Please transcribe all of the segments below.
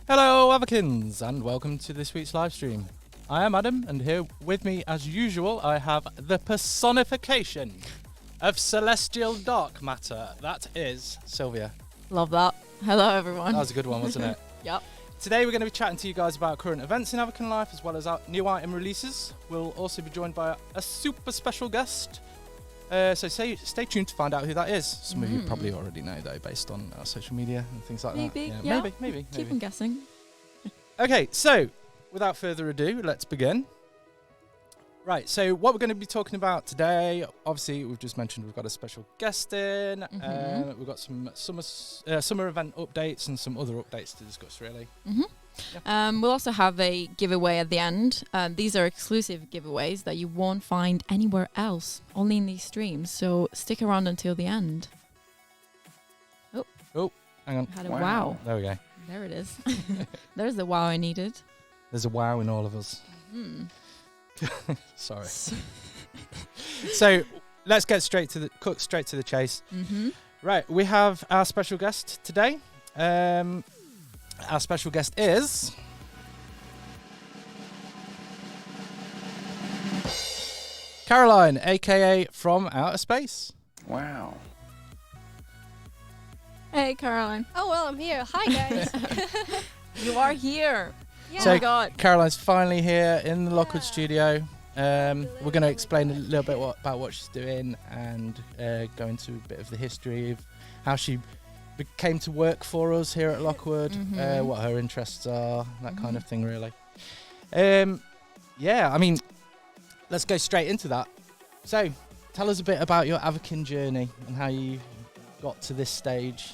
Hello Avakins and welcome to this week's live stream. I am Adam and here with me as usual I have the personification of celestial dark matter. That is Sylvia. Love that. Hello everyone. That was a good one, wasn't it? Yep. Today we're going to be chatting to you guys about current events in AvakinLive as well as our new item releases. We'll also be joined by a super special guest. So stay tuned to find out who that is. Some of you probably already know though, based on our social media and things like that. Yeah. Maybe. Keep them guessing. Okay, so without further ado, let's begin. Right, so what we're going to be talking about today, obviously we've just mentioned we've got a special guest in. We've got some summer event updates and some other updates to discuss, really. We'll also have a giveaway at the end. These are exclusive giveaways that you won't find anywhere else, only in these streams. So stick around until the end. Oh, hang on. Had a wow. There we go. There it is. There's the wow I needed. There's a wow in all of us. Sorry. So let's get straight to the chase. Right, we have our special guest today. Our special guest is Caroline, aka From Outer Space. Wow. Hey Caroline. Oh well, I'm here. Hi guys. You are here. Yeah. So oh my god. Caroline's finally here in the Lockwood studio. We're going to explain a little bit about what she's doing and go into a bit of the history of how she came to work for us here at Lockwood, what her interests are, that kind of thing, really. Yeah, I mean, let's go straight into that. So, tell us a bit about your Avakin journey and how you got to this stage.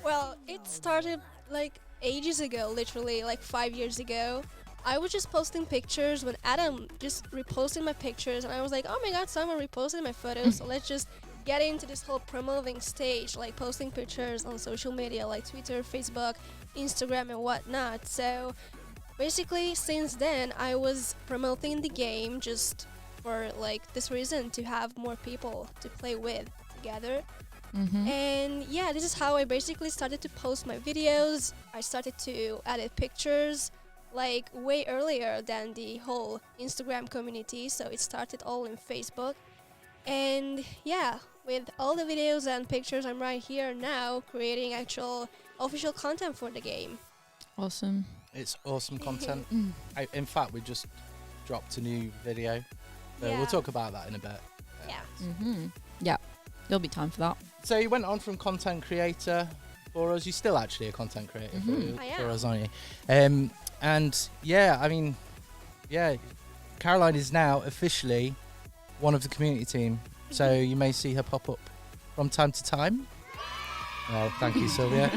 Well, it started like ages ago, literally like 5 years ago. I was just posting pictures when Adam just reposted my pictures, and I was like, oh my god, someone reposted my photos, so let's just get into this whole promoting stage, like posting pictures on social media like Twitter, Facebook, Instagram and whatnot. So basically since then I was promoting the game just for like this reason, to have more people to play with together. And yeah, this is how I basically started to post my videos. I started to edit pictures like way earlier than the whole Instagram community, so it started all in Facebook. And yeah, with all the videos and pictures, I'm right here now creating actual official content for the game. Awesome. It's awesome content. In fact, we just dropped a new video. So Yeah. we'll talk about that in a bit. Yeah. Yeah, there'll be time for that. So you went on from content creator for us. You're still actually a content creator I for am. us, aren't you? And yeah, I mean, yeah, Caroline is now officially one of the community team. So you may see her pop up from time to time. Well, thank you, Sylvia.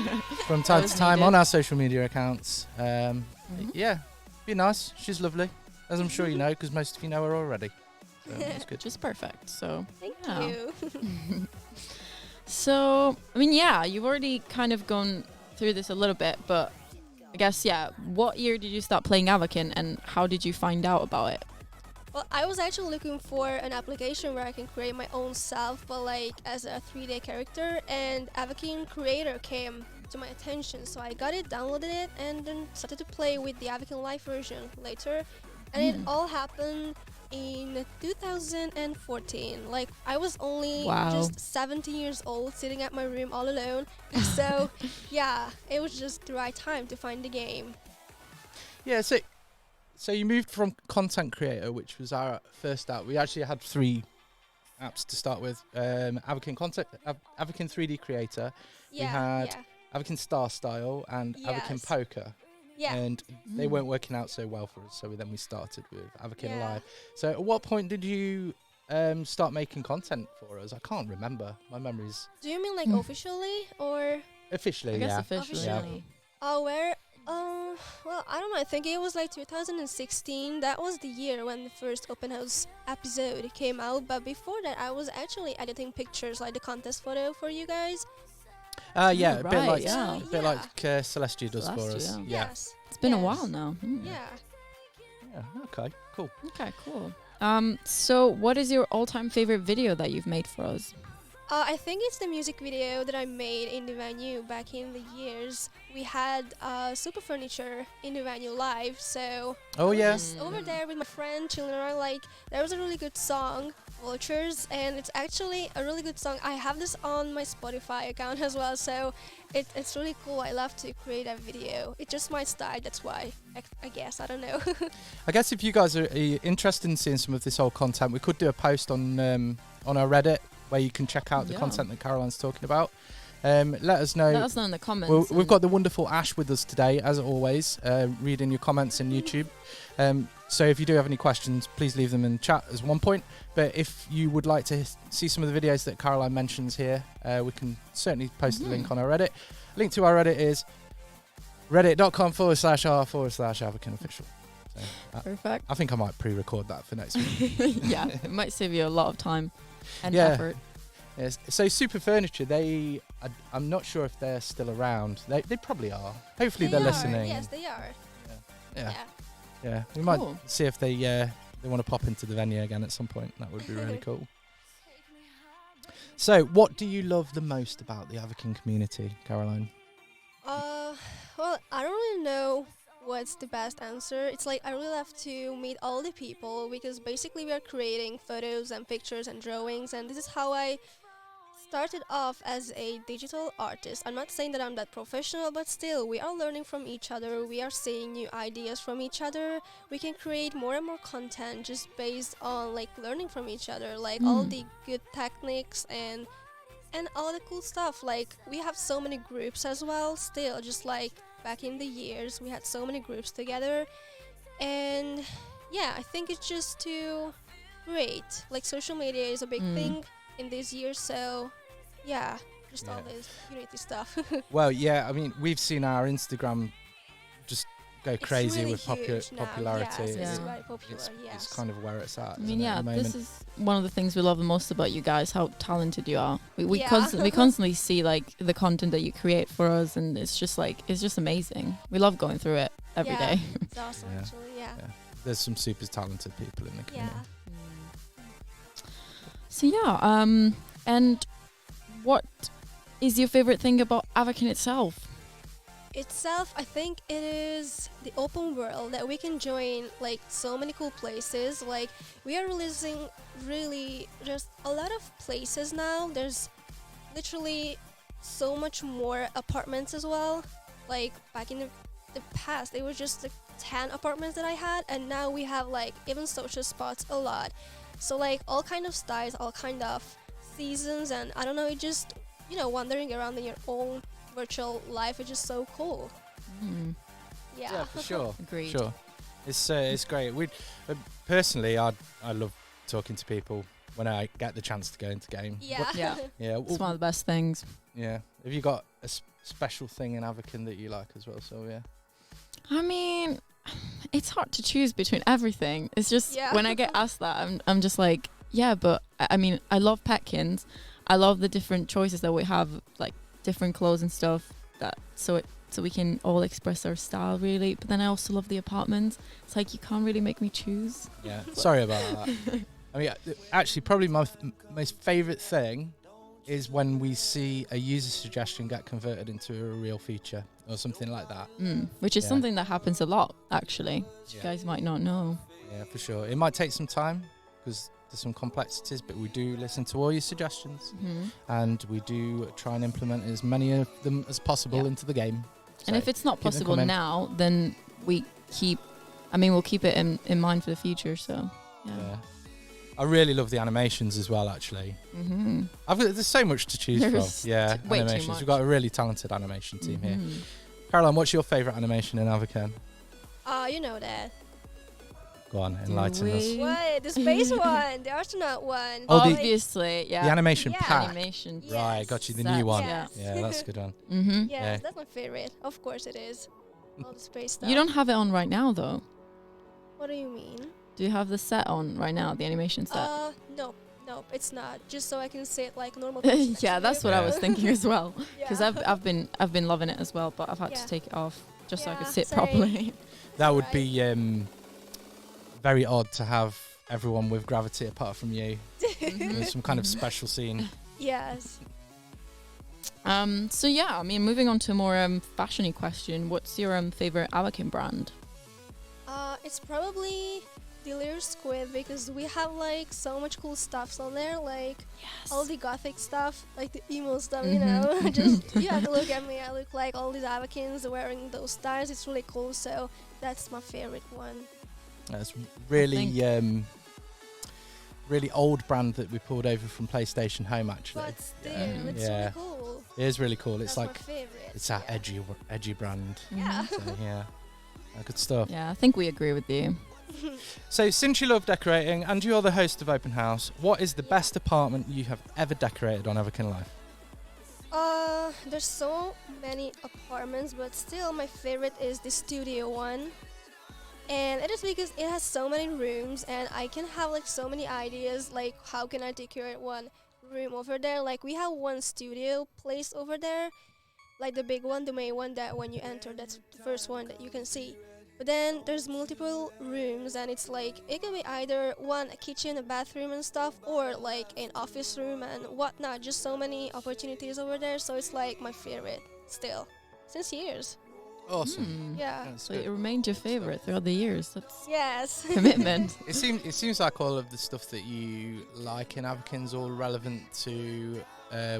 From time to time on our social media accounts. Yeah, be nice. She's lovely, as I'm sure you know, because most of you know her already. So that's good. Which is perfect. So Thank yeah. you. So, I mean, yeah, you've already kind of gone through this a little bit, but I guess, yeah, what year did you start playing Avakin and how did you find out about it? Well, I was actually looking for an application where I can create my own self, but like as a 3D character, and Avakin Creator came to my attention, so I got it, downloaded it, and then started to play with the AvakinLive version later. And it all happened in 2014. Like I was only just 17 years old, sitting at my room all alone. So yeah, it was just the right time to find the game. Yeah, so you moved from content creator, which was our first app. We actually had 3 apps to start with. Avakin 3D Creator. Yeah, we had Avakin Star Style and Avakin Poker. Yeah. And they weren't working out so well for us, so then we started with AvakinLive. Yeah. So at what point did you start making content for us? I can't remember. My memory's... Do you mean like officially or? Officially, I guess yeah. officially. Yeah. Oh, where? Well, I don't know. I think it was like 2016. That was the year when the first open house episode came out. But before that, I was actually editing pictures, like the contest photo for you guys. Yeah, a bit right, like yeah. a bit like Celestia does for us. Celestia. Yeah. Yes. It's been a Yes. while now. Yeah. Yeah. Okay. Cool. Okay, cool. So what is your all-time favorite video that you've made for us? I think it's the music video that I made in the venue back in the years. We had super furniture in the venue live, so Oh, yeah. just over there with my friend chilling around. Like, there was a really good song, Vultures, and it's actually a really good song. I have this on my Spotify account as well, so it's really cool. I love to create a video. It just my style, that's why. I guess, I don't know. I guess if you guys are interested in seeing some of this old content, we could do a post on our Reddit where you can check out the content that Caroline's talking about. Let us know. Let us know in the comments. We've got the wonderful Ash with us today, as always, reading your comments in YouTube. So if you do have any questions, please leave them in chat as one point. But if you would like to see some of the videos that Caroline mentions here, we can certainly post the link on our Reddit. Link to our Reddit is reddit.com/r/Avakin official. So, Perfect. I think I might pre-record that for next week. Yeah, it might save you a lot of time and Yeah. effort. Yes. So Super Furniture, I'm not sure if they're still around. They probably are. Hopefully they're listening. Yes, they are. Yeah. We might Cool. see if they want to pop into the venue again at some point. That would be really cool. So, what do you love the most about the Avakin community, Caroline? Well, I don't really know what's the best answer. It's like I really love to meet all the people because basically we are creating photos and pictures and drawings, and this is how I started off as a digital artist. I'm not saying that I'm that professional, but still we are learning from each other. We are seeing new ideas from each other. We can create more and more content just based on like learning from each other, like all the good techniques and all the cool stuff. Like we have so many groups as well still, just like back in the years we had so many groups together. And yeah, I think it's just too great. Like social media is a big thing in these years, so yeah, just all this unity stuff. Well, yeah, I mean, we've seen our Instagram just go It's crazy really with huge now. popularity. Yes, it's Yeah. very popular. It's Yes. kind of where it's at. I isn't mean, it, yeah, at the this moment? is one of the things we love the most about you guys, how talented you are. We Yeah. constantly see like the content that you create for us, and it's just amazing. We love going through it every Yeah. day. It's awesome, Yeah. actually. Yeah. There's some super talented people in the community. Yeah. So yeah, and what is your favorite thing about Avakin itself? Itself, I think it is the open world that we can join like so many cool places. Like we are releasing really just a lot of places now. There's literally so much more apartments as well. Like back in the past, it was just like 10 apartments that I had, and now we have like even social spots a lot. So like all kind of styles, all kind of seasons, and I don't know, it just, wandering around in your own virtual life is just so cool. Yeah. For sure. Agreed. Sure. It's great. We personally, I love talking to people when I get the chance to go into game. Yeah. Yeah. Yeah. It's one of the best things. Yeah. Have you got a special thing in Avakin that you like as well? So yeah. I mean, it's hard to choose between everything. It's just when I get asked that, I'm just like, yeah, but I mean, I love Petkins. I love the different choices that we have, like different clothes and stuff. So we can all express our style really. But then I also love the apartments. It's like you can't really make me choose. Yeah. Sorry about that. I mean, actually, probably my most favourite thing is when we see a user suggestion get converted into a real feature or something like that. Which is Yeah. something that happens a lot, actually. Which you guys might not know. Yeah, for sure. It might take some time because there's some complexities, but we do listen to all your suggestions and we do try and implement as many of them as possible into the game. And So if it's not keep them possible coming. now, then we'll keep it in mind for the future. So, Yeah. I really love the animations as well, actually. There's so much to choose There's from. Yeah, way too animations. much. We've got a really talented animation team here. Caroline, what's your favourite animation in Avakin? You know that. Go on, enlighten us. we? What? The space one, the astronaut one. Oh, the- Obviously, yeah. The animation Yeah. pack. Animation. Yes. Right, got you the Set, new one. yeah. Yeah, that's a good one. Yes, Yeah. that's my favorite. Of course it is. All the space stuff. You don't have it on right now, though. What do you mean? Do you have the set on right now, the animation set? Nope, it's not. Just so I can see it like normal. Yeah, that's what I was thinking as well. Because Yeah. I've been loving it as well, but I've had Yeah. to take it off just so I could Yeah, sit sorry. properly. That would Right. be very odd to have everyone with gravity apart from you. There's some kind of special scene. Yes. So yeah, I mean, moving on to a more fashion-y question. What's your favorite Avakin brand? It's probably Delirious Squid because we have like so much cool stuffs on there, like all the gothic stuff, like the emo stuff, you know. Just you have to look at me. I look like all these Avakins wearing those styles. It's really cool. So that's my favorite one. That's really really old brand that we pulled over from PlayStation Home actually. But still, it's really cool. It is really cool. It's That's like my favorite. it's that edgy brand. Yeah. So, yeah. Good stuff. Yeah, I think we agree with you. So since you love decorating and you're the host of Open House, what is the best apartment you have ever decorated on AvakinLive? There's so many apartments, but still my favorite is the studio one. And it is because it has so many rooms and I can have like so many ideas, like how can I decorate one room over there. Like we have one studio place over there, like the big one, the main one that when you enter, that's the first one that you can see. But then there's multiple rooms and it's like it can be either one, a kitchen, a bathroom and stuff, or like an office room and whatnot. Just so many opportunities over there, so it's like my favorite still since years. Awesome. Yeah. So it remained your favorite throughout the years. That's Yes. commitment. It seems like all of the stuff that you like in Avakin's all relevant to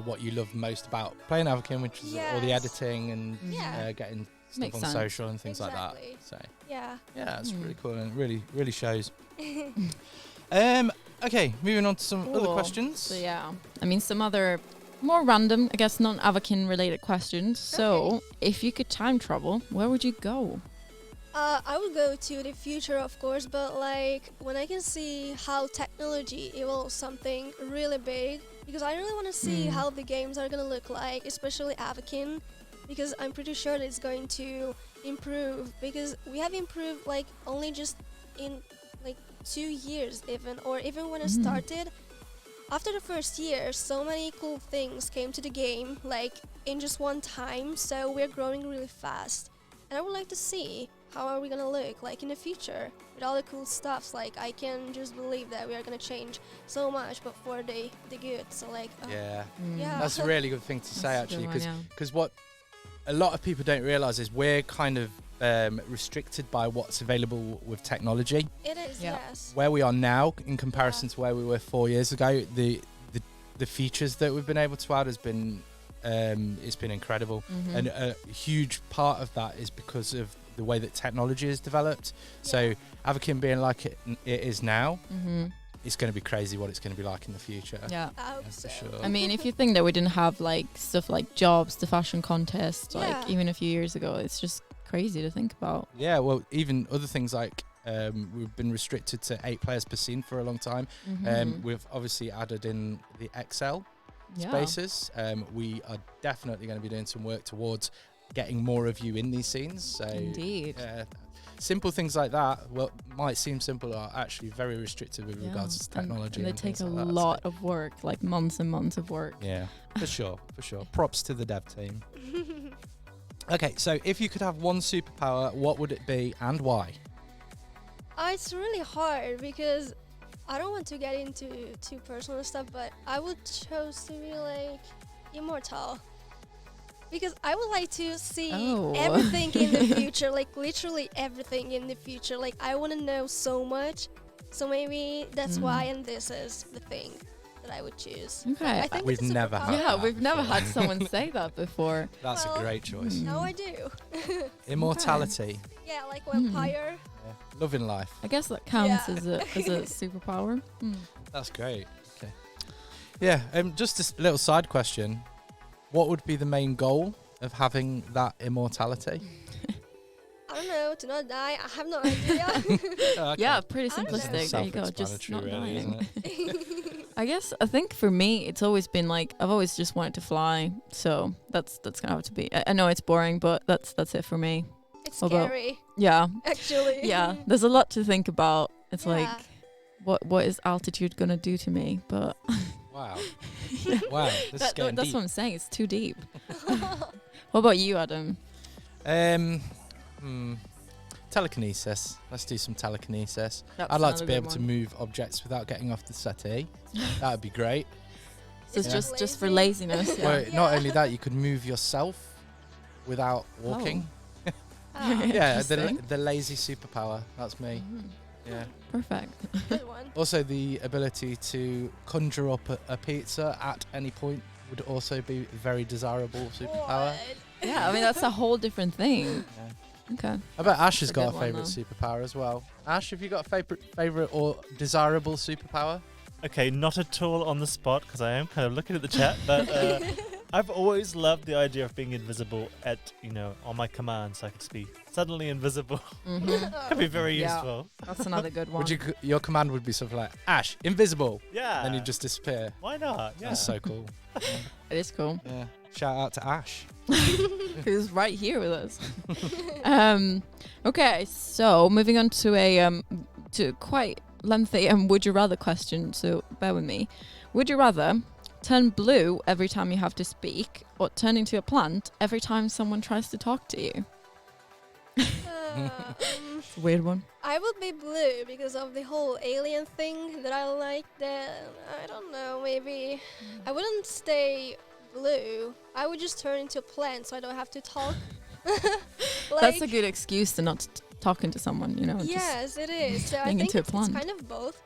what you love most about playing Avakin, which is all the Yes. editing and Yeah. getting stuff Makes on sense. social and things Exactly. like that. So Yeah. yeah, it's really cool and it really shows. Okay, moving on to some other Cool. questions. So yeah, I mean, some other more random, I guess, non-Avakin related questions. So if you could time travel, where would you go? I would go to the future, of course, but like when I can see how technology evolves something really big, because I really want to see how the games are gonna look like, especially Avakin, because I'm pretty sure that it's going to improve. Because we have improved like only just in like 2 years, even when it started. After the first year, so many cool things came to the game, like in just one time. So we're growing really fast, and I would like to see how are we gonna look like in the future with all the cool stuffs. Like I can just believe that we are gonna change so much, but for the good. So like Yeah, yeah, that's a really good thing to say That's a good actually, one, because what a lot of people don't realise is we're kind of restricted by what's available with technology. it is. Yeah. Yes. Where we are now in comparison to where we were 4 years ago, the features that we've been able to add has been it's been incredible, and a huge part of that is because of the way that technology has developed. So Avakin being like it is now, it's going to be crazy what it's going to be like in the future. Yeah. I hope Yeah, so. for sure. I mean, if you think that we didn't have like stuff like jobs, the fashion contest, like Yeah. even a few years ago, it's just crazy to think about. Yeah, well, even other things like we've been restricted to 8 players per scene for a long time. We've obviously added in the XL spaces. We are definitely going to be doing some work towards getting more of you in these scenes. So Indeed. simple things like that, well, might seem simple, are actually very restricted with regards to technology. And they take a lot of work, like months and months of work. Yeah, for sure. Props to the dev team. Okay, so if you could have one superpower, what would it be and why? It's really hard because I don't want to get into too personal stuff, but I would choose to be like immortal. Because I would like to see everything in the future, like literally everything in the future. Like I want to know so much, so maybe that's why, and this is the thing that I would choose. Okay. I think We've it's a never superpower. had Yeah, that we've never before. had someone say that before. That's Well, a great choice. Now I do. Immortality. Yeah, like vampire. Yeah. Loving life. I guess that counts Yeah. as a superpower. That's great. Okay. Yeah, just a little side question. What would be the main goal of having that immortality? I don't know, to not die. I have no idea. Oh, okay. Yeah, pretty I don't know. simplistic. There you go. Just Self-explanatory, not really, dying. isn't it? I think for me, it's always been like I've always just wanted to fly. So that's gonna have to be. I know it's boring, but that's it for me. It's What about- scary, Yeah, actually. yeah. There's a lot to think about. It's like Yeah. what is altitude gonna do to me? But Wow. Wow. This is getting that's deep. what I'm saying. It's too deep. What about you, Adam? Telekinesis. Let's do some telekinesis. That's I'd like to another be good able to one. move objects without getting off the settee. That would be great. So it's Yeah. just for laziness. Well, Yeah. not only that, you could move yourself without walking. Ah, Yeah, Interesting. the lazy superpower. That's me. Mhm. Yeah. Perfect. good one. Also, the ability to conjure up a pizza at any point would also be a very desirable superpower. What? Yeah, I mean that's a whole different thing. Yeah. Okay. I bet Ash has a got good a one, favourite though. superpower as well. Ash, have you got a favourite or desirable superpower? Okay, not at all on the spot because I am kind of looking at the chat, but I've always loved the idea of being invisible on my command, so I could just be suddenly invisible. Mhm. Could be very Yeah. useful. That's another good one. Your command would be something like Ash, invisible, Yeah. and then you just disappear. Why not? Yeah. That's so cool. It is cool. Yeah. Shout out to Ash. Who's right here with us. Okay, so moving on to a to quite lengthy would you rather question, so bear with me. Would you rather turn blue every time you have to speak or turn into a plant every time someone tries to talk to you? It's a weird one. I would be blue because of the whole alien thing that I like. Then I don't know. Maybe I wouldn't stay blue. I would just turn into a plant, so I don't have to talk. That's a good excuse to not talking to someone, just- Yes, it is. So I being think into a it's plant. kind of both.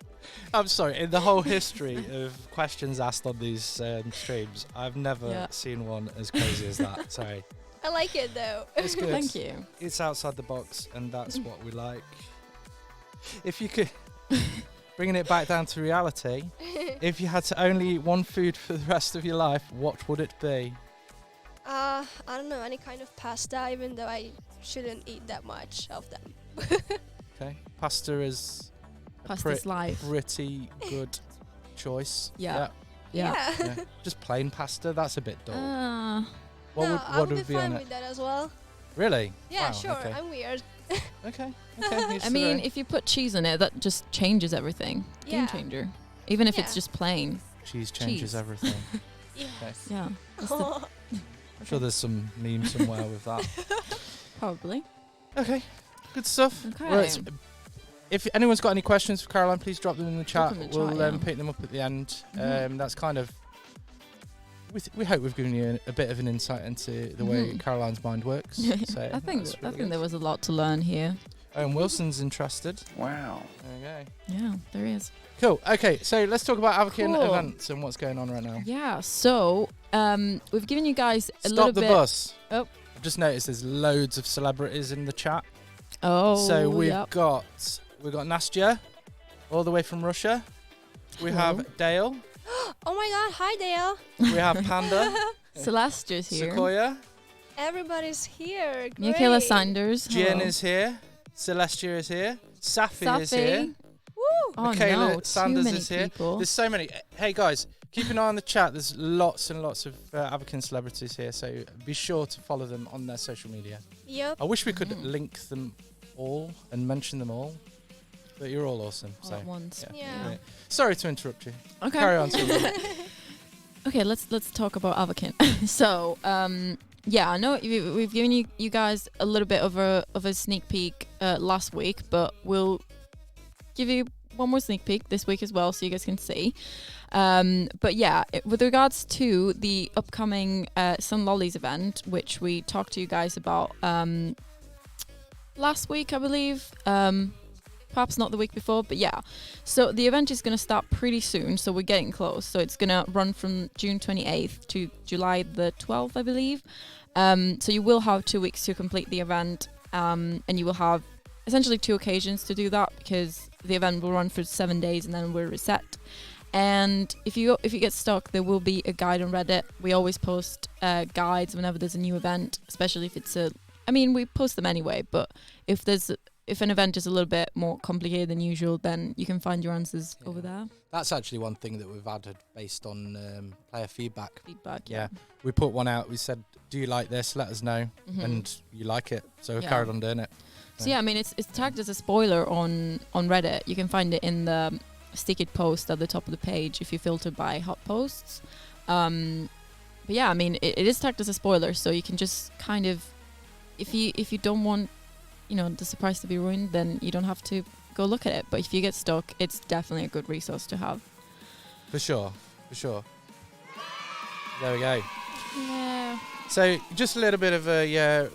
I'm sorry. In the whole history of questions asked on these streams, I've never Yeah. seen one as crazy as that. Sorry. I like it though. It's good. Thank you. It's outside the box, and that's what we like. If you could, bringing it back down to reality, if you had to only eat one food for the rest of your life, what would it be? I don't know, any kind of pasta, even though I shouldn't eat that much of them. Okay, pasta is Pasta's life. pretty good choice. Yeah. Yeah. Yeah. Just plain pasta. That's a bit dull. No, I would be be fine on it? with that as well. Really? Yeah, Wow, sure. okay. I'm weird. Okay. Okay. I mean, if you put cheese on it, that just changes everything. Game Yeah. changer. Even if it's Yeah. just plain. cheese changes cheese. everything. Yes. Yeah. I'm sure there's some meme somewhere with that. Probably. Okay. Good stuff. Okay. Well, if anyone's got any questions for Caroline, please drop them in the chat. them in the We'll chat, yeah. pick them up at the end. Mhm. That's kind of. We hope we've given you a bit of an insight into the way Mhm. Caroline's mind works. So I think that's I really think there good. was a lot to learn here. Wilson's interested. Wow. There Yeah, there is. we go. Cool. Okay, so let's talk about Avakin Cool. events and what's going on right now. Yeah. So we've given you guys a little Stop the bit. bus. Oh. I've just noticed there's loads of celebrities in the chat. Oh. So we've yep. got Nastya, all the way from Russia. We Hello. have Dale. Oh my god, hi Dale. We have Panda. Celestia's here. Sequoia. Everybody's here. Great. Michaela Sanders. Jen hello. is here. Celestia is here. Safi is Safi. here. Woo! Oh Michaela no, Sanders too many is here. people. There's so many. Hey guys, keep an eye on the chat. There's lots and lots of Avakin celebrities here, so be sure to follow them on their social media. Yep. I wish we could Mhm. link them all and mention them all, but you're all awesome. All So at once. Yeah. Great. Sorry to interrupt you. Okay. Carry on. Sylvia. Okay, let's talk about Avakin. So, yeah, I know we've given you guys a little bit of a sneak peek last week, but we'll give you one more sneak peek this week as well, so you guys can see. But yeah, with regards to the upcoming Sun Lollies event, which we talked to you guys about last week, I believe. Perhaps not the week before, but yeah. So the event is going to start pretty soon, so we're getting close. So it's going to run from June 28th to July the 12th, I believe. So you will have 2 weeks to complete the event, and you will have essentially 2 occasions to do that because the event will run for 7 days and then we'll reset. And if you get stuck, there will be a guide on Reddit. We always post guides whenever there's a new event, especially if it's we post them anyway, but if an event is a little bit more complicated than usual, then you can find your answers Yeah. over there. That's actually one thing that we've added based on player feedback. Feedback, Yeah. We put one out. We said, "Do you like this? Let us know." Mhm. And you like it, so we Yeah. carried on doing it. So yeah, I mean, it's tagged as a spoiler on Reddit. You can find it in the sticky post at the top of the page if you filter by hot posts. But yeah, I mean, it is tagged as a spoiler, so you can just kind of, if you don't want, the surprise to be ruined, then you don't have to go look at it. But if you get stuck, it's definitely a good resource to have. For sure. For sure. There we go. Yeah. So just a little bit of a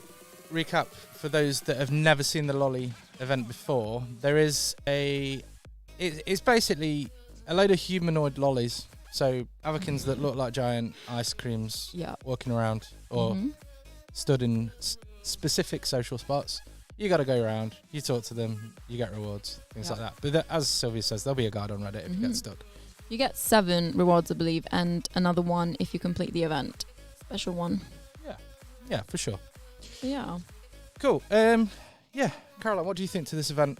recap for those that have never seen the Lolly event before. There is it's basically a load of humanoid lollies. So Avakins that look like giant ice creams walking around or stood in specific social spots. You got to go around, you talk to them, you get rewards, things like that. But as Sylvia says, there'll be a guide on Reddit if you get stuck. You get 7 rewards, I believe, and another one if you complete the event. Special one. Yeah, for sure. Yeah. Cool. Caroline, what do you think to this event?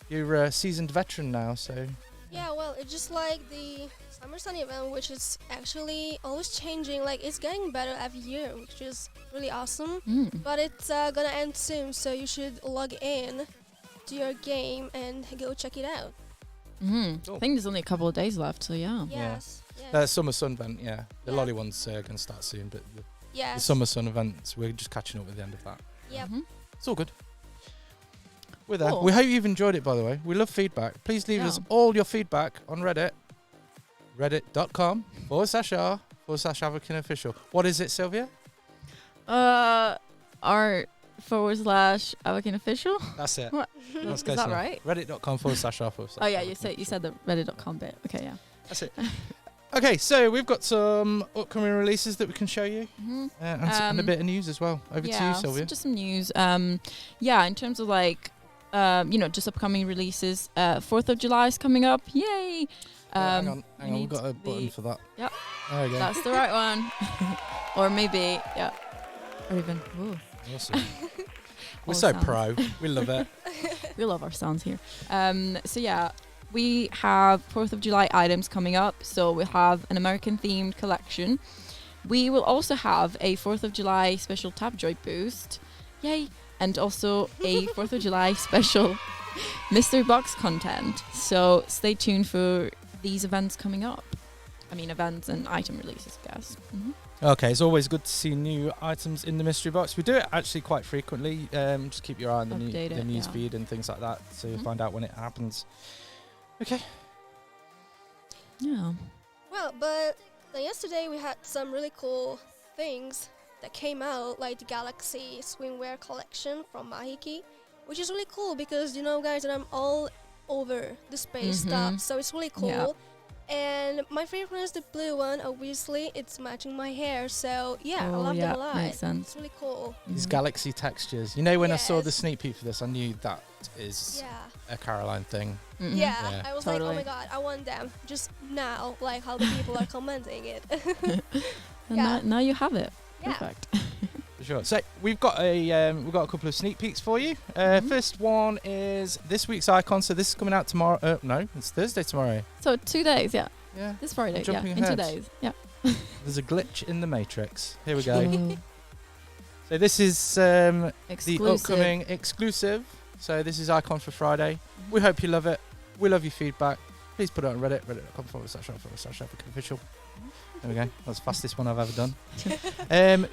You're a seasoned veteran now, so... Yeah, well, it's just like the Summer Sun event, which is actually always changing. Like, it's getting better every year, which is really awesome. But it's gonna end soon, so you should log in to your game and go check it out. Cool. I think there's only a couple of days left, so yeah. Yes. Summer Sun event, The Lolly one's going to start soon, but the Summer Sun events, we're just catching up with the end of that. Yep. It's all good. We're there. Cool. We hope you've enjoyed it, by the way. We love feedback. Please leave us all your feedback on Reddit. Reddit.com/r/AvakinOfficial. What is it, Sylvia? r/Avakin Official. That's it. What? Is that right? Reddit.com/r/. Oh yeah, you said the Reddit.com bit. Okay, yeah. That's it. Okay, so we've got some upcoming releases that we can show you, and a bit of news as well. Over to you, Sylvia. Just some news. In terms of like, just upcoming releases. 4th of July is coming up. Yay! Hang on, we've got a button for that. Yep. There we go. That's the right one. Or maybe, or even. Ooh. Awesome. We're so pro. We love it. We love our sounds here. We have 4th of July items coming up. So we'll have an American themed collection. We will also have a 4th of July special Tapjoy boost. Yay. And also a 4th of July special mystery box content. So stay tuned for these events coming up. I mean, events and item releases, I guess. Okay, it's always good to see new items in the mystery box. We do it actually quite frequently. Just keep your eye on the news feed and things like that, so you'll find out when it happens. Okay. Yeah. Well, but yesterday we had some really cool things that came out, like the Galaxy swimwear collection from Mahiki, which is really cool because, guys, that I'm all over the space stuff, so it's really cool. Yeah. And my favorite is the blue one. Obviously, it's matching my hair, so I love them a lot. Makes sense. It's really cool. These galaxy textures. When I saw the sneak peek for this, I knew that is a Caroline thing. Yeah, I was like, oh my god, I want them just now, like how the people are commenting it. And now you have it. Yeah. Perfect. For sure. So we've got a couple of sneak peeks for you. First one is this week's icon. So this is coming out tomorrow. No, it's Thursday tomorrow. So 2 days, yeah. Yeah. This Friday, jumping in 2 ahead. days, yeah. There's a glitch in the matrix. Here we go. Ooh. So this is the Exclusive. upcoming exclusive. So this is Icon for Friday. We hope you love it. We love your feedback. Please put it on Reddit, reddit.com/AvakinOfficial. There we go. That's the fastest one I've ever done.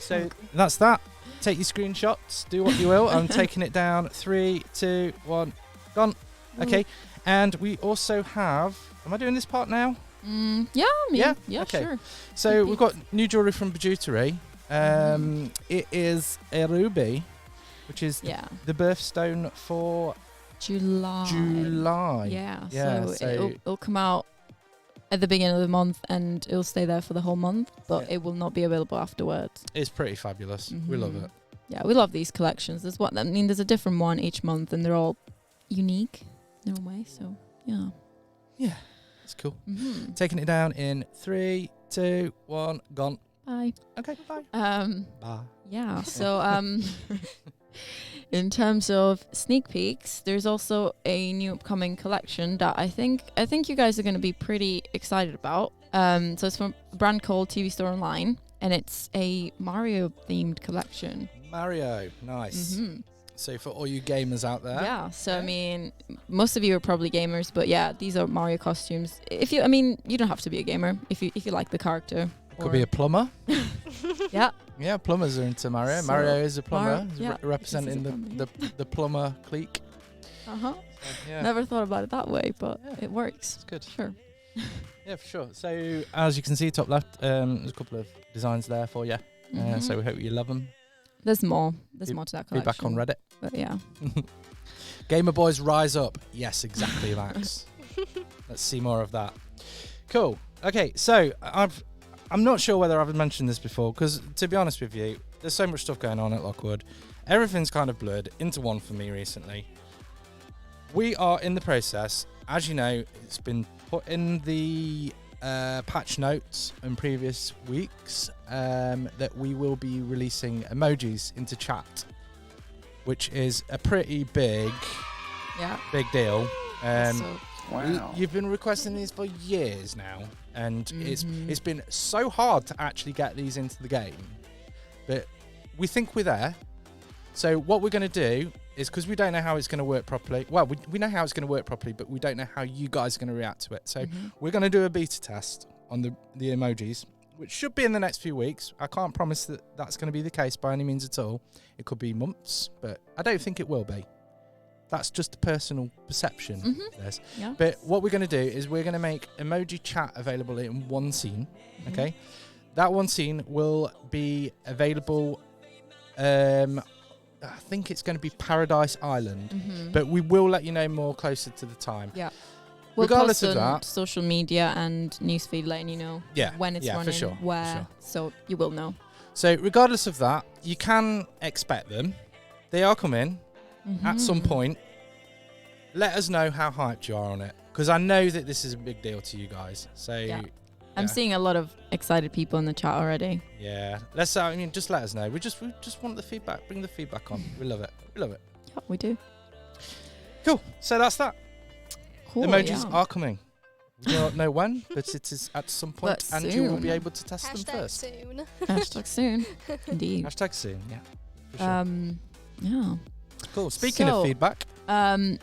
So that's that. Take your screenshots. Do what you will. I'm taking it down. 3, 2, 1, gone. Okay. And we also have... Am I doing this part now? Yeah, Okay. Sure. So we've got new jewellery from Bijouterie. It is a ruby, which is the birthstone for July. Yeah. So it'll come out at the beginning of the month and it'll stay there for the whole month, but it will not be available afterwards. It's pretty fabulous. We love it. Yeah, we love these collections. There's a different one each month and they're all unique in their own way. So yeah, it's cool. Taking it down in 3, 2, 1, gone. Bye. Okay, bye. Bye. Yeah. So in terms of sneak peeks, there's also a new upcoming collection that I think you guys are going to be pretty excited about. So it's from a brand called TV Store Online, and it's a Mario themed collection. Mario, nice. So for all you gamers out there, I mean, most of you are probably gamers, but these are Mario costumes. You don't have to be a gamer if you like the character. Could be a plumber. Yeah, plumbers are into Mario. Mario is a plumber, representing plumber, the plumber clique. Never thought about it that way, but it works. It's good. Sure. Yeah, for sure. So as you can see, top left, there's a couple of designs there for you. So we hope you love them. There's more. There's more to that collection. Be back on Reddit. But yeah. Gamer Boys Rise Up. Yes, exactly, Max. Let's see more of that. Cool. Okay, so I'm not sure whether I've mentioned this before, because to be honest with you, there's so much stuff going on at Lockwood. Everything's kind of blurred into one for me recently. We are in the process, as you know, it's been put in the patch notes in previous weeks, that we will be releasing emojis into chat, which is a pretty big deal. Wow. You've been requesting these for years now, and it's been so hard to actually get these into the game, but we think we're there. So what we're going to do is, because we don't know how it's going to work properly, well, we know how it's going to work properly, but we don't know how you guys are going to react to it. So we're going to do a beta test on the emojis, which should be in the next few weeks. I can't promise that that's going to be the case by any means at all. It could be months, but I don't think it will be. That's just a personal perception of this. Yeah. But what we're going to do is we're going to make emoji chat available in one scene. Okay. That one scene will be available. I think it's going to be Paradise Island, but we will let you know more closer to the time. Yeah. We'll Regardless post of on that, social media and newsfeed letting you know when it's running, for sure, where, so you will know. So regardless of that, you can expect them. They are coming at some point. Let us know how hyped you are on it, because I know that this is a big deal to you guys. So I'm seeing a lot of excited people in the chat already. Yeah, just let us know. We just want the feedback. Bring the feedback on. We love it. We love it. Yeah, we do. Cool. So that's that. Cool. Emojis are coming. We don't know when, but it is at some point, But and you will be soon. able to test them first. Soon. Hashtag soon. Indeed. Hashtag soon. Yeah. For sure. Yeah. Cool. Speaking of feedback, we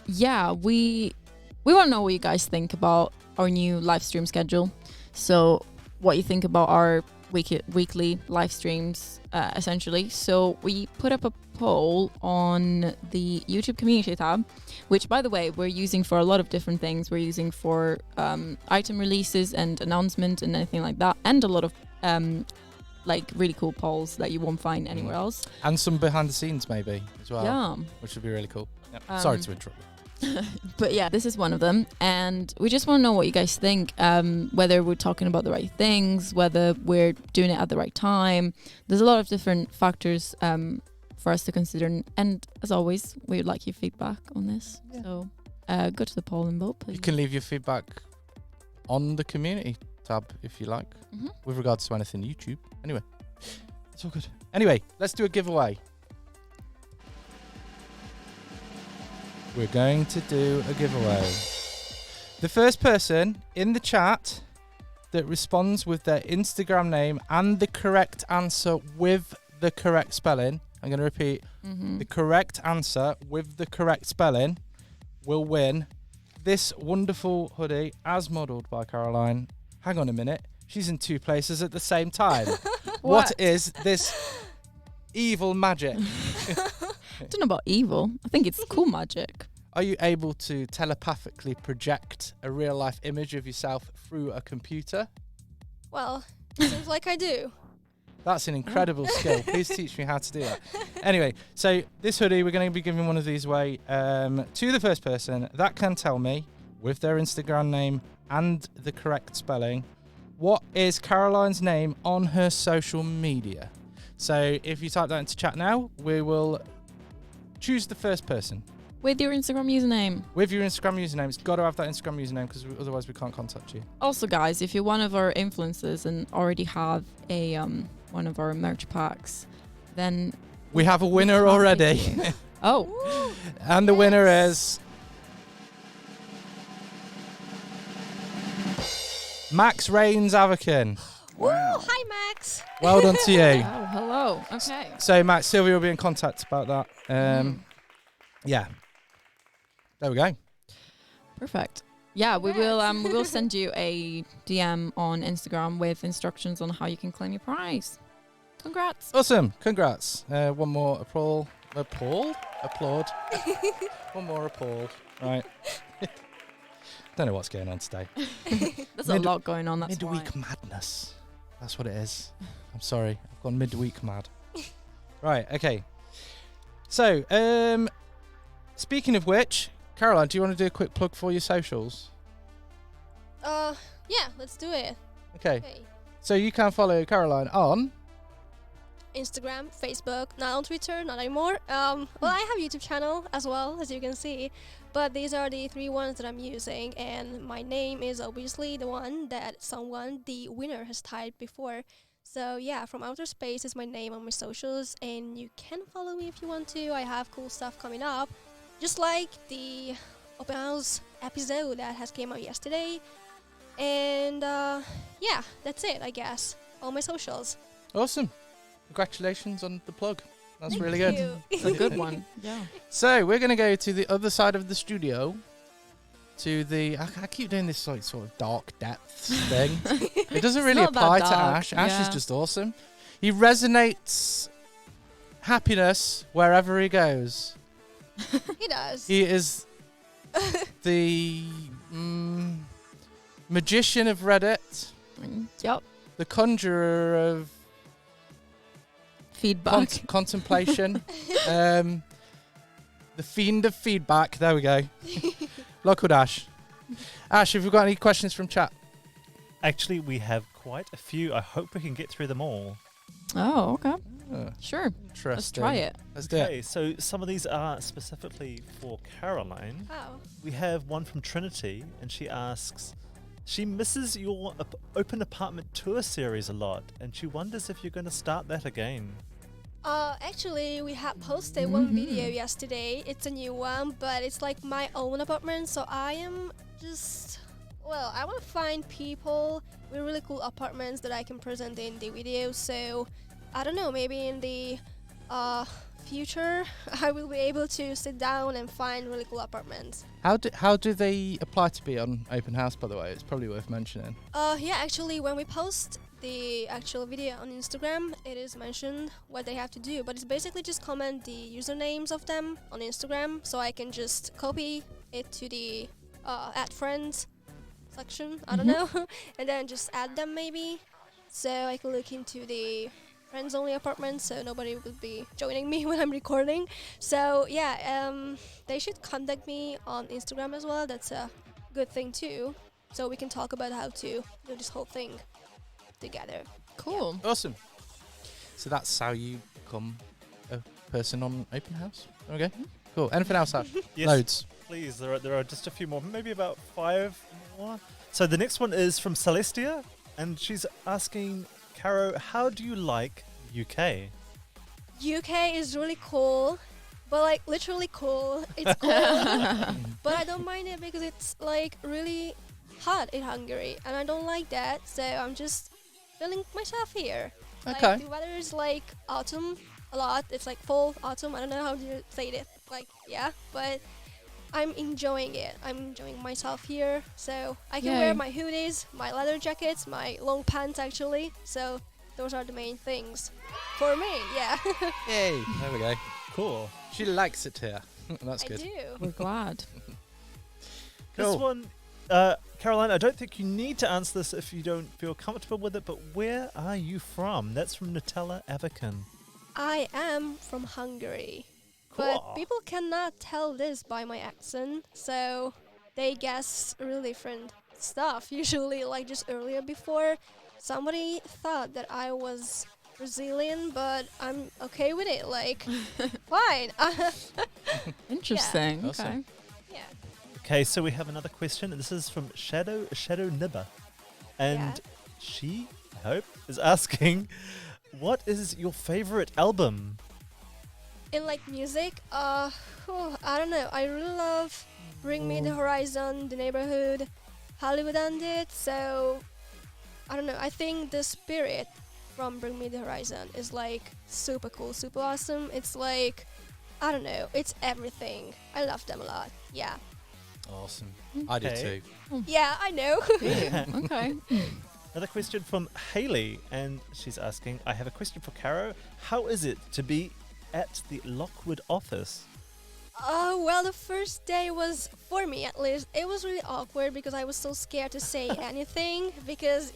want to know what you guys think about our new live stream schedule. So what you think about our weekly live streams, essentially. So we put up a poll on the YouTube community tab, which, by the way, we're using for a lot of different things. We're using for item releases and announcement and anything like that, and a lot of really cool polls that you won't find anywhere else. And some behind the scenes maybe as well. Yeah. Which would be really cool. Yep. Sorry to interrupt. But yeah, this is one of them, and we just want to know what you guys think, whether we're talking about the right things, whether we're doing it at the right time. There's a lot of different factors for us to consider, and as always, we would like your feedback on this. So go to the poll and vote, please. You can leave your feedback on the community tab if you like, with regards to anything YouTube. Anyway, it's all good. Anyway, let's do a giveaway. We're going to do a giveaway. The first person in the chat that responds with their Instagram name and the correct answer with the correct spelling, I'm going to repeat, the correct answer with the correct spelling will win this wonderful hoodie as modelled by Caroline. Hang on a minute. She's in two places at the same time. What is this evil magic? I don't know about evil. I think it's cool magic. Are you able to telepathically project a real life image of yourself through a computer? Well, seems like I do. That's an incredible skill. Please teach me how to do that. Anyway, so this hoodie, we're going to be giving one of these away to the first person that can tell me, with their Instagram name and the correct spelling, what is Caroline's name on her social media. So if you type that into chat now, we will choose the first person. With your Instagram username. With your Instagram username. It's got to have that Instagram username, because otherwise we can't contact you. Also, guys, if you're one of our influencers and already have a one of our merch packs, then we have a winner already. Oh. And the winner is Max Rains Avakin. Wow. Hi, Max. Well done to you. Oh, hello. Okay. So, Max, Sylvia will be in contact about that. Yeah. There we go. Perfect. Yeah, we will send you a DM on Instagram with instructions on how you can claim your prize. Congrats. Awesome. Congrats. One more applaud. One more applaud. Right. Don't know what's going on today. There's a lot going on. That's midweek why. madness. That's what it is. I'm sorry. I've gone midweek mad. Right. Okay. So, speaking of which, Caroline, do you want to do a quick plug for your socials? Yeah, let's do it. Okay. Okay. So you can follow Caroline on. Instagram, Facebook, not on Twitter, not anymore. Well, I have a YouTube channel as well, as you can see, but these are the 3 ones that I'm using, and my name is obviously the one that the winner has typed before. So yeah, From Outer Space is my name on my socials, and you can follow me if you want to. I have cool stuff coming up, just like the open house episode that has came out yesterday. And yeah, that's it, I guess, on my socials. Awesome. Congratulations on the plug. That's Thank really you. good. It's a good one. Yeah. So we're going to go to the other side of the studio. To the... I keep doing this like sort of dark depths thing. It doesn't really not that apply to dark, Ash. Ash is yeah. just awesome. He resonates happiness wherever he goes. He does. He is the magician of Reddit, Yep. the conjurer of Feedback. contemplation, the fiend of feedback. There we go. Local Ash. Ash, have you got any questions from chat? Actually, we have quite a few. I hope we can get through them all. Oh, okay. Oh, Sure. interesting. Let's try it. Let's do it. Okay, so some of these are specifically for Caroline. Oh. We have one from Trinity, and she asks, she misses your open apartment tour series a lot, and she wonders if you're going to start that again. Actually, we had posted one video yesterday. It's a new one, but it's like my own apartment, so I am just... Well, I want to find people with really cool apartments that I can present in the video, so... I don't know, maybe in the future, I will be able to sit down and find really cool apartments. How do they apply to be on open house, by the way? It's probably worth mentioning. Yeah, actually, when we post the actual video on Instagram, it is mentioned what they have to do, but it's basically just comment the usernames of them on Instagram, so I can just copy it to the add friends section, I don't know, and then just add them maybe, so I can look into the friends only apartment, so nobody will be joining me when I'm recording. So yeah, they should contact me on Instagram as well. That's a good thing too, so we can talk about how to do this whole thing together. Cool. Awesome. So that's how you become a person on open house. Okay. Cool. Anything else, Ash? Yes, Loads. please. There are just a few more, maybe about 5 more. So the next one is from Celestia, and she's asking, Caro, how do you like UK? UK is really cool, but like literally cool. It's cool, but I don't mind it because it's like really hot in Hungary, and I don't like that. So I'm just feeling myself here. Okay. Like, the weather is like autumn a lot. It's like fall, autumn. I don't know how to say it. Like yeah, but I'm enjoying it. I'm enjoying myself here. So I can wear Yay. my hoodies, my leather jackets, my long pants actually. So those are the main things for me. Yeah. Yay. There we go. Cool. She likes it here. That's I good. do. We're glad. This Cool. one, Caroline, I don't think you need to answer this if you don't feel comfortable with it, but where are you from? That's from Nutella Avakin. I am from Hungary. Cool. But people cannot tell this by my accent, so they guess really different stuff. Usually, like just earlier before, somebody thought that I was Brazilian, but I'm okay with it. Like, fine. Interesting. Awesome. Okay. Yeah. Okay, so we have another question, and this is from Shadow Nibber, and Yeah. she, I hope, is asking, what is your favorite album? In like music, I don't know. I really love Bring Me the Horizon, The Neighborhood, Hollywood Undead. So I don't know. I think the spirit from Bring Me the Horizon is like super cool, super awesome. It's like I don't know. It's everything. I love them a lot. Yeah. Awesome. I do Okay. too. Yeah, I know. Okay. Another question from Haley, and she's asking, I have a question for Caro. How is it to be at the Lockwood office? Well, the first day was, for me at least, it was really awkward because I was so scared to say anything because,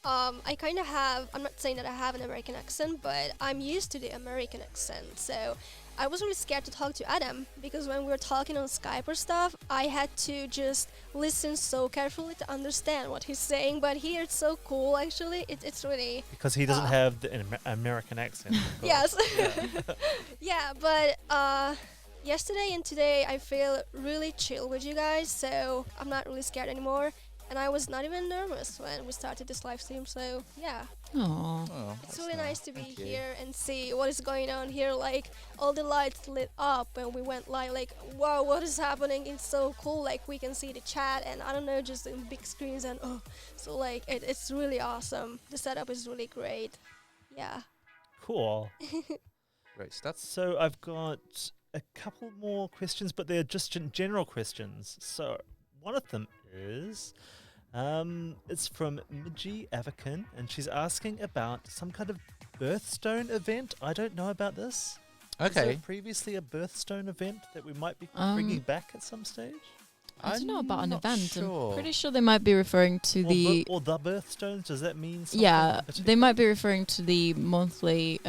I kind of have, I'm not saying that I have an American accent, but I'm used to the American accent. So I was really scared to talk to Adam because when we were talking on Skype or stuff, I had to just listen so carefully to understand what he's saying. But here it's so cool, actually. It's really... Because he doesn't have the American accent. of course. Yes. Yeah. Yeah, but yesterday and today I feel really chill with you guys, so I'm not really scared anymore. And I was not even nervous when we started this live stream, so yeah. Aww. Oh, It's that's really nice to be Thank you. here and see what is going on here. Like, all the lights lit up and we went live, like, wow, what is happening? It's so cool. Like, we can see the chat and I don't know, just in big screens and so like, it's really awesome. The setup is really great. Yeah. Cool. Great stuff. So I've got a couple more questions, but they're just general questions. So one of them is, it's from Emoji Avakin, and she's asking about some kind of birthstone event. I don't know about this. Was there Okay. previously a birthstone event that we might be bringing back at some stage? I don't know about an not event. Sure. I'm pretty sure they might be referring to Or the birthstones? Does that mean something? yeah, in they particular? might be referring to the monthly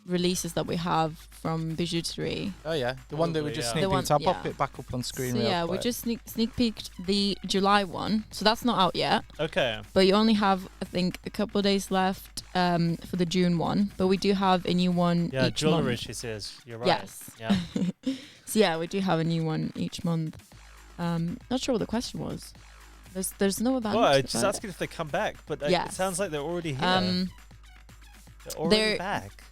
releases that we have from Bijouterie. Oh yeah, the one that we Probably, just yeah. sneak The one- peeked. I'll pop yeah. it back up on screen. So real yeah, we quick. just sneak peeked the July one. So that's not out yet. Okay. But you only have, I think, a couple of days left for the June one. But we do have a new one Yeah, each jewelry, month. she says. You're right. Yes. Yeah. So yeah, we do have a new one each month. Not sure what the question was. There's no event. Well, just about it. asking if they come back, but it Yes. sounds like they're already here. Um, they're already they're- back.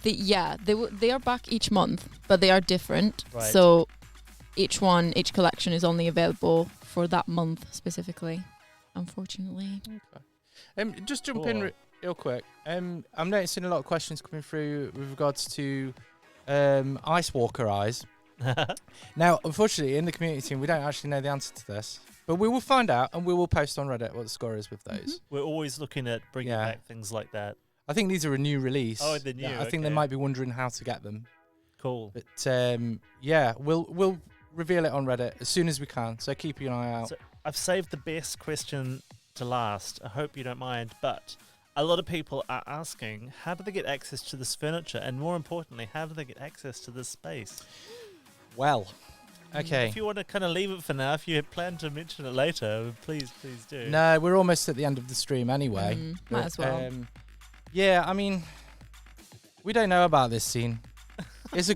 they are back each month, but they are different. Right. So each collection is only available for that month specifically. Unfortunately. Just jump in Cool. real quick. I'm noticing a lot of questions coming through with regards to Ice Walker eyes. Now, unfortunately, in the community team, we don't actually know the answer to this, but we will find out and we will post on Reddit what the score is with those. We're always looking at bringing Yeah. back things like that. I think these are a new release. Oh, they're new, I think they okay. might be wondering how to get them. Cool. But yeah, we'll reveal it on Reddit as soon as we can. So keep an eye out. So I've saved the best question to last. I hope you don't mind, but a lot of people are asking, how do they get access to this furniture? And more importantly, how do they get access to this space? Well, okay. If you want to kind of leave it for now, if you plan to mention it later, please do. No, we're almost at the end of the stream anyway. Might But, as well. Yeah, I mean, we don't know about this scene. It's a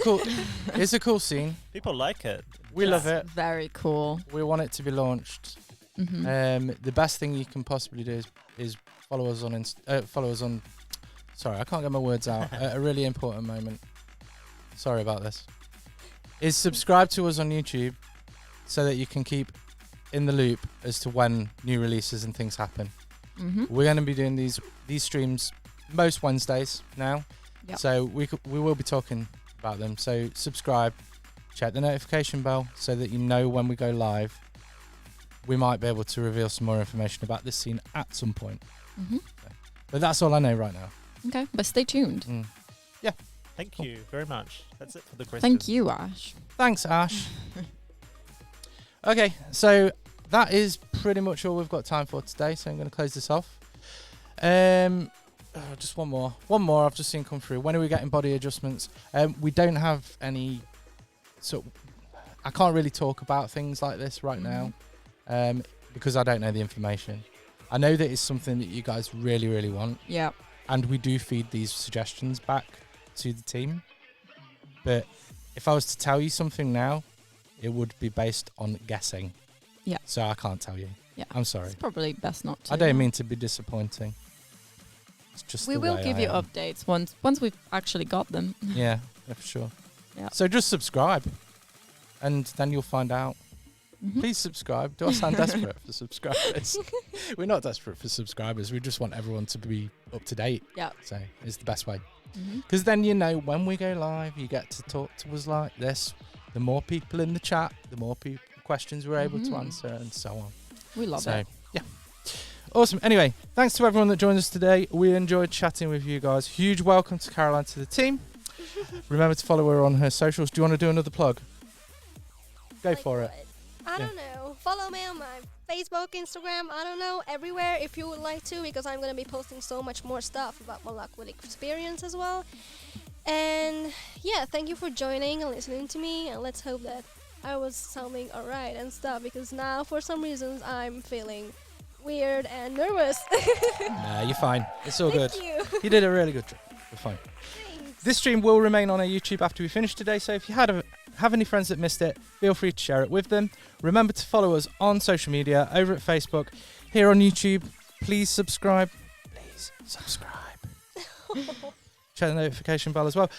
cool scene. People like it. We love it. Very cool. We want it to be launched. Hmm. The best thing you can possibly do is follow us on. Sorry, I can't get my words out at a really important moment. Sorry about this. Is subscribe to us on YouTube so that you can keep in the loop as to when new releases and things happen. Hmm. We're going to be doing these streams most Wednesdays now. Yep. So we will be talking about them. So subscribe, check the notification bell so that you know when we go live. We might be able to reveal some more information about this scene at some point. Hmm. But that's all I know right now. Okay, but stay tuned. Thank you very much. That's it for the questions. Thank you, Ash. Thanks, Ash. Okay, so that is pretty much all we've got time for today. So I'm going to close this off. Just one more. I've just seen come through. When are we getting body adjustments? We don't have any. So I can't really talk about things like this right now, because I don't know the information. I know that it's something that you guys really, really want, Yeah. and we do feed these suggestions back to the team. But if I was to tell you something now, it would be based on guessing. Yeah. So I can't tell you. Yeah. I'm sorry. It's probably best not to. I don't mean to be disappointing. It's just We the will way give I you am. updates once we've actually got them. Yeah, for sure. Yeah. So just subscribe, and then you'll find out. Mhm. Please subscribe. Do I sound desperate for subscribers? We're not desperate for subscribers. We just want everyone to be up to date. Yeah. So it's the best way. Mhm. Because then you know when we go live, you get to talk to us like this. The more people in the chat, the more questions we're able to Mhm. answer, and so on. We love So it. yeah, awesome. Anyway, thanks to everyone that joined us today. We enjoyed chatting with you guys. Huge welcome to Caroline to the team. Remember to follow her on her socials. Do you want to do another plug? Go Like for it. what? I don't know. Follow me on my Facebook, Instagram, I don't know, everywhere if you would like to, because I'm going to be posting so much more stuff about my Lockwood experience as well. And yeah, thank you for joining and listening to me, and let's hope that I was sounding alright and stuff, because now for some reasons I'm feeling weird and nervous. Nah, you're fine. It's all good. Thank you. You did a really good job. You're fine. Thanks. This stream will remain on our YouTube after we finish today, so if you have any friends that missed it, feel free to share it with them. Remember to follow us on social media, over at Facebook, here on YouTube. Please subscribe. Check the notification bell as well.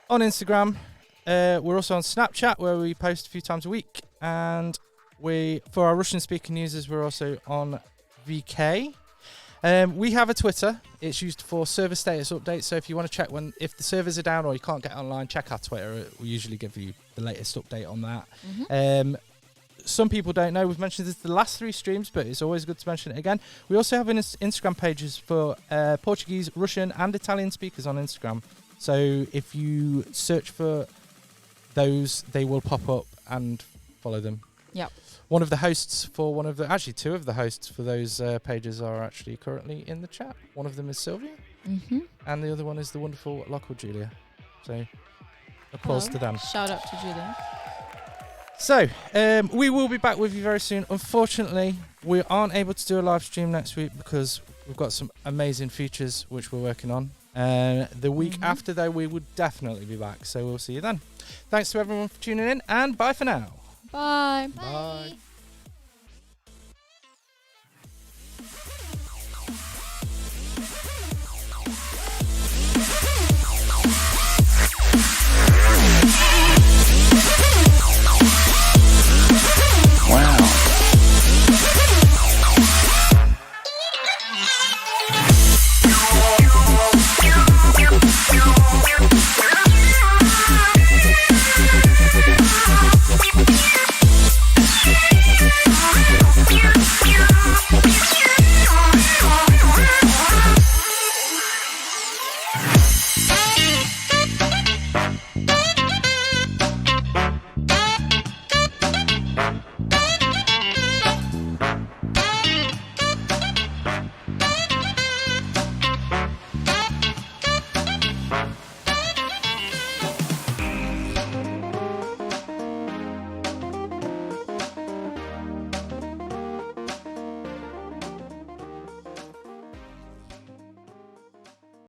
On Instagram, we're also on Snapchat, where we post a few times a week. And for our Russian-speaking users, we're also on VK. We have a Twitter. It's used for server status updates. So if you want to check if the servers are down or you can't get online, check our Twitter. We usually give you the latest update on that. Mm-hmm. Some people don't know. We've mentioned this the last 3 streams, but it's always good to mention it again. We also have Instagram pages for Portuguese, Russian, and Italian speakers on Instagram. So if you search for those, they will pop up, and follow them. Yep. One of the hosts for actually 2 of the hosts for those pages are actually currently in the chat. One of them is Sylvia, and the other one is the wonderful Lockwood Julia. So applause to them. Shout out to Julia. So we will be back with you very soon. Unfortunately, we aren't able to do a live stream next week because we've got some amazing features which we're working on. The week after, though, we would definitely be back. So we'll see you then. Thanks to everyone for tuning in, and bye for now. Bye. Bye.